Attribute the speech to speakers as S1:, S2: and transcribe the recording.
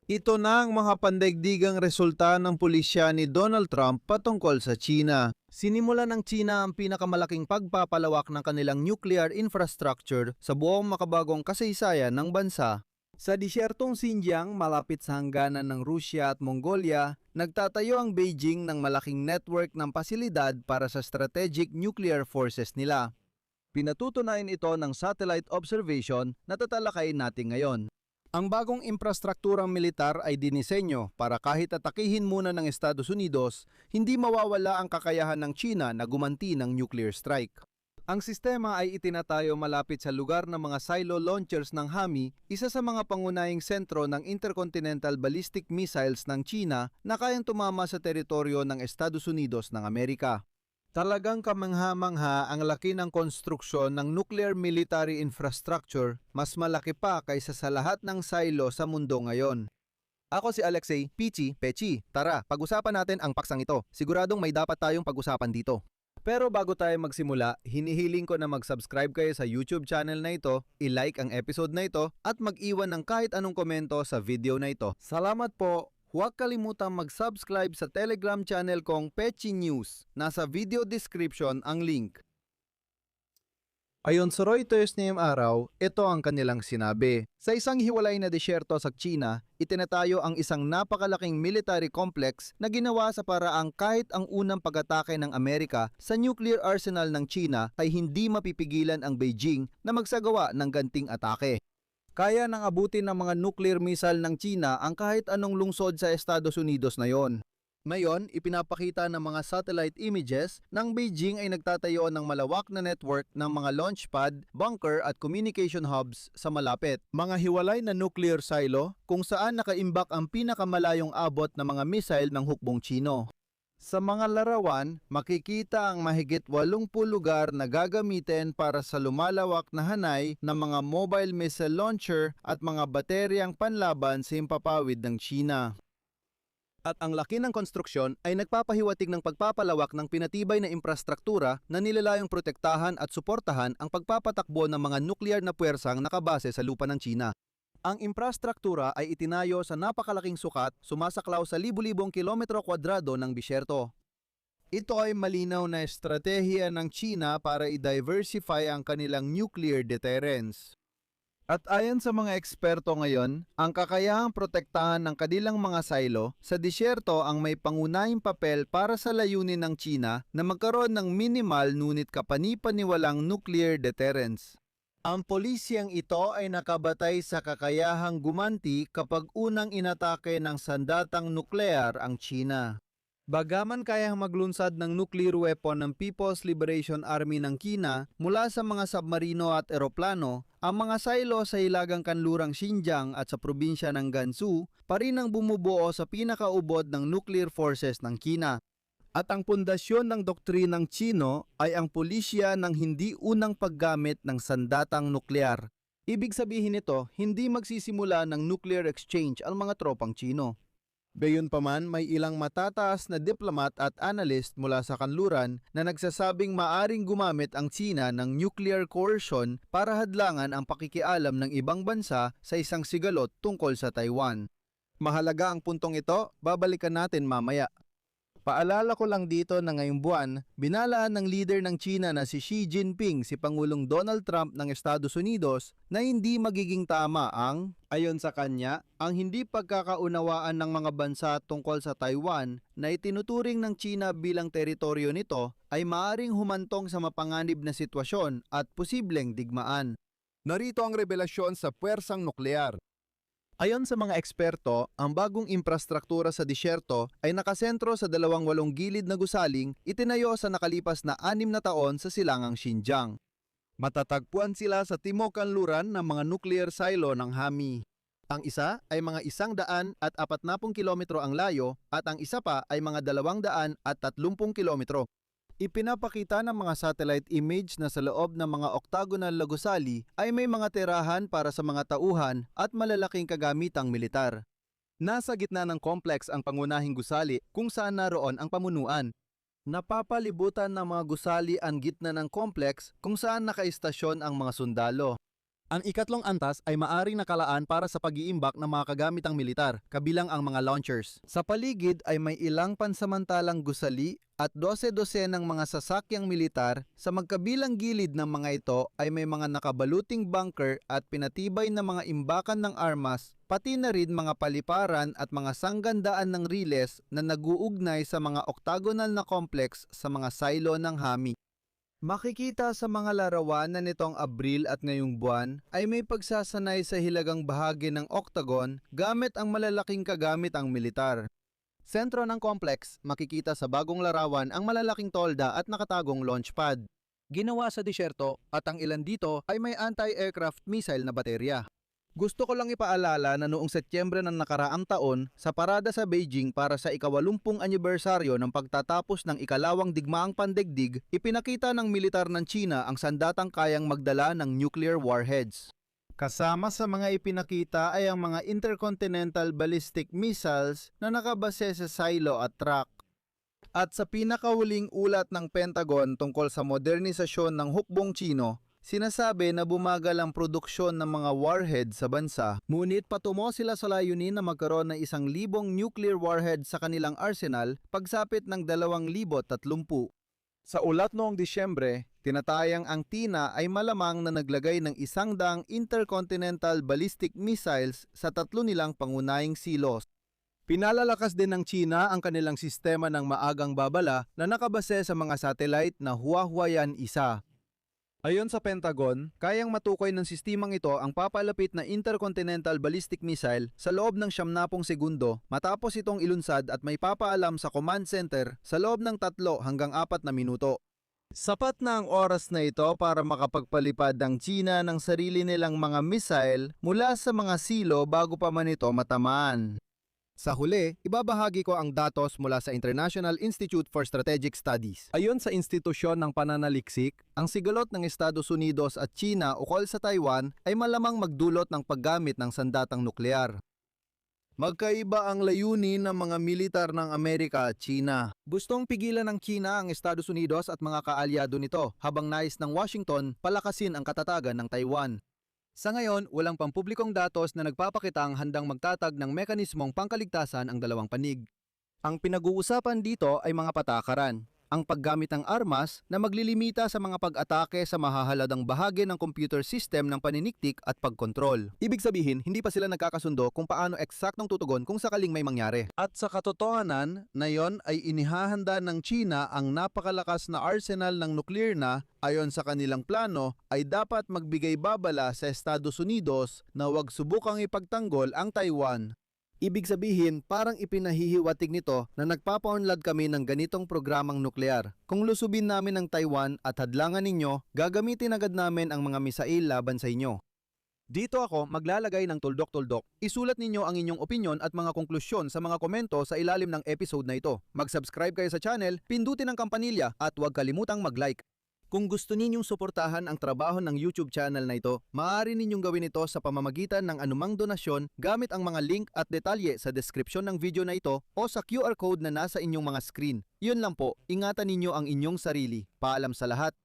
S1: Ito na ang mga pandaigdigang resulta ng pulisya ni Donald Trump patungkol sa China. Sinimula ng China ang pinakamalaking pagpapalawak ng kanilang nuclear infrastructure sa buong makabagong kasaysayan ng bansa. Sa disyertong Xinjiang, malapit sa hangganan ng Rusya at Mongolia, nagtatayo ang Beijing ng malaking network ng pasilidad para sa strategic nuclear forces nila. Pinatutunayan ito ng satellite observation na tatalakayin natin ngayon. Ang bagong infrastrukturang militar ay dinisenyo para kahit atakihin muna ng Estados Unidos, hindi mawawala ang kakayahan ng China na gumanti ng nuclear strike. Ang sistema ay itinatayo malapit sa lugar ng mga silo launchers ng HAMI, isa sa mga pangunahing sentro ng intercontinental ballistic missiles ng China na kayang tumama sa teritoryo ng Estados Unidos ng Amerika. Talagang kamangha-mangha ang laki ng konstruksyon ng nuclear military infrastructure, mas malaki pa kaysa sa lahat ng silo sa mundo ngayon. Ako si Alexei Pechi. Tara, pag-usapan natin ang paksang ito. Siguradong may dapat tayong pag-usapan dito. Pero bago tayo magsimula, hinihiling ko na mag-subscribe kayo sa YouTube channel na ito, i-like ang episode na ito, at mag-iwan ng kahit anong komento sa video na ito. Salamat po! Huwag kalimutang mag-subscribe sa Telegram channel kong Pechi News. Nasa video description ang link. Ayon sa Reuters ngayong araw, ito ang kanilang sinabi. Sa isang hiwalay na disyerto sa China, itinatayo ang isang napakalaking military complex na ginawa sa paraang kahit ang unang pag-atake ng Amerika sa nuclear arsenal ng China ay hindi mapipigilan ang Beijing na magsagawa ng ganting atake. Kaya nang abutin ng mga nuclear missile ng China ang kahit anong lungsod sa Estados Unidos na yon. Ngayon, ipinapakita ng mga satellite images ng Beijing ay nagtatayo ng malawak na network ng mga launch pad, bunker at communication hubs sa malapit. Mga hiwalay na nuclear silo kung saan nakaimbak ang pinakamalayong abot ng mga missile ng hukbong Chino. Sa mga larawan, makikita ang mahigit 80 lugar na gagamitin para sa lumalawak na hanay ng mga mobile missile launcher at mga bateryang panlaban sa himpapawid ng China. At ang laki ng konstruksyon ay nagpapahiwatig ng pagpapalawak ng pinatibay na infrastruktura na nilalayong protektahan at suportahan ang pagpapatakbo ng mga nuklear na puwersang nakabase sa lupa ng China. Ang infrastruktura ay itinayo sa napakalaking sukat, sumasaklaw sa libu-libong kilometro kwadrado ng disyerto. Ito ay malinaw na estratehiya ng China para i-diversify ang kanilang nuclear deterrence. At ayon sa mga eksperto ngayon, ang kakayahang protektahan ng kanilang mga silo sa disyerto ang may pangunahing papel para sa layunin ng China na magkaroon ng minimal ngunit kapani-paniwalang nuclear deterrence. Ang polisyang ito ay nakabatay sa kakayahang gumanti kapag unang inatake ng sandatang nuklear ang China. Bagaman kayang maglunsad ng nuclear weapon ng People's Liberation Army ng China mula sa mga submarino at eroplano, ang mga silo sa hilagang kanlurang Xinjiang at sa probinsya ng Gansu pa rin ang bumubuo sa pinakaubod ng nuclear forces ng China. At ang pundasyon ng doktrinang Chino ay ang pulisya ng hindi unang paggamit ng sandatang nuklear. Ibig sabihin nito, hindi magsisimula ng nuclear exchange ang mga tropang Chino. Gayunpaman, may ilang matataas na diplomat at analyst mula sa kanluran na nagsasabing maaring gumamit ang China ng nuclear coercion para hadlangan ang pakikialam ng ibang bansa sa isang sigalot tungkol sa Taiwan. Mahalaga ang puntong ito, babalikan natin mamaya. Paalala ko lang dito na ngayong buwan, binalaan ng leader ng China na si Xi Jinping si Pangulong Donald Trump ng Estados Unidos na hindi magiging tama ang, ayon sa kanya, ang hindi pagkakaunawaan ng mga bansa tungkol sa Taiwan na itinuturing ng China bilang teritoryo nito ay maaring humantong sa mapanganib na sitwasyon at posibleng digmaan. Narito ang revelasyon sa puwersang nuklear. Ayon sa mga eksperto, ang bagong infrastruktura sa disyerto ay nakasentro sa 28 gilid na gusaling itinayo sa nakalipas na 6 na taon sa silangang Xinjiang. Matatagpuan sila sa timog kanluran ng mga nuclear silo ng HAMI. Ang isa ay mga 140 kilometro ang layo at ang isa pa ay mga 230 kilometro. Ipinapakita ng mga satellite image na sa loob ng mga octagonal na gusali ay may mga tirahan para sa mga tauhan at malalaking kagamitang militar. Nasa gitna ng complex ang pangunahing gusali kung saan naroon ang pamunuan. Napapalibutan ng mga gusali ang gitna ng complex kung saan nakaistasyon ang mga sundalo. Ang ikatlong antas ay maaring nakalaan para sa pag-iimbak ng mga kagamitang militar, kabilang ang mga launchers. Sa paligid ay may ilang pansamantalang gusali at 12 ng mga sasakyang militar. Sa magkabilang gilid ng mga ito ay may mga nakabaluting bunker at pinatibay na mga imbakan ng armas, pati na rin mga paliparan at mga sanggandaan ng riles na naguugnay sa mga octagonal na complex sa mga silo ng Hami. Makikita sa mga larawan na nitong Abril at ngayong buwan ay may pagsasanay sa hilagang bahagi ng octagon gamit ang malalaking kagamitang militar. Sentro ng complex, makikita sa bagong larawan ang malalaking tolda at nakatagong launch pad. Ginawa sa disyerto at ang ilan dito ay may anti-aircraft missile na baterya. Gusto ko lang ipaalala na noong Setyembre ng nakaraang taon sa parada sa Beijing para sa ika-80 anibersaryo ng pagtatapos ng ikalawang digmaang pandaigdig, ipinakita ng militar ng China ang sandatang kayang magdala ng nuclear warheads. Kasama sa mga ipinakita ay ang mga intercontinental ballistic missiles na nakabase sa silo at track. At sa pinakahuling ulat ng Pentagon tungkol sa modernisasyon ng hukbong Chino, sinasabi na bumagal ang produksyon ng mga warhead sa bansa, ngunit patungo sila sa layunin na magkaroon ng 1,000 nuclear warhead sa kanilang arsenal pagsapit ng 2030. Sa ulat noong Disyembre, tinatayang ang China ay malamang na naglagay ng 100 intercontinental ballistic missiles sa 3 nilang pangunahing silos. Pinalalakas din ng China ang kanilang sistema ng maagang babala na nakabase sa mga satellite na Huahuayan-1. Ayon sa Pentagon, kayang matukoy ng sistemang ito ang papalapit na intercontinental ballistic missile sa loob ng 70 segundo matapos itong ilunsad at may papaalam sa command center sa loob ng 3 hanggang 4 na minuto. Sapat na ang oras na ito para makapagpalipad ang China ng sarili nilang mga missile mula sa mga silo bago pa man ito matamaan. Sa huli, ibabahagi ko ang datos mula sa International Institute for Strategic Studies. Ayon sa institusyon ng pananaliksik, ang sigalot ng Estados Unidos at China ukol sa Taiwan ay malamang magdulot ng paggamit ng sandatang nuklear. Magkaiba ang layunin ng mga militar ng Amerika at China. Gustong pigilan ng China ang Estados Unidos at mga kaalyado nito, habang nais ng Washington palakasin ang katatagan ng Taiwan. Sa ngayon, walang pampublikong datos na nagpapakitang handang magtatag ng mekanismong pangkaligtasan ang dalawang panig. Ang pinag-uusapan dito ay mga patakaran, ang paggamit ng armas na maglilimita sa mga pag-atake sa mahahaladang bahagi ng computer system ng paniniktik at pagkontrol. Ibig sabihin, hindi pa sila nagkakasundo kung paano eksaktong tutugon kung sakaling may mangyari. At sa katotohanan na yon ay inihahanda ng China ang napakalakas na arsenal ng nuklear na, ayon sa kanilang plano, ay dapat magbigay babala sa Estados Unidos na huwag subukang ipagtanggol ang Taiwan. Ibig sabihin, parang ipinahihiwatig nito na nagpapaunlad kami ng ganitong programang nuklear. Kung lusubin namin ang Taiwan at hadlangan ninyo, gagamitin agad namin ang mga misail laban sa inyo. Dito ako maglalagay ng tuldok-tuldok. Isulat ninyo ang inyong opinyon at mga konklusyon sa mga komento sa ilalim ng episode na ito. Mag-subscribe kayo sa channel, pindutin ang kampanilya at huwag kalimutang mag-like. Kung gusto ninyong suportahan ang trabaho ng YouTube channel na ito, maaari ninyong gawin ito sa pamamagitan ng anumang donasyon gamit ang mga link at detalye sa description ng video na ito o sa QR code na nasa inyong mga screen. Yun lang po, ingatan ninyo ang inyong sarili. Paalam sa lahat.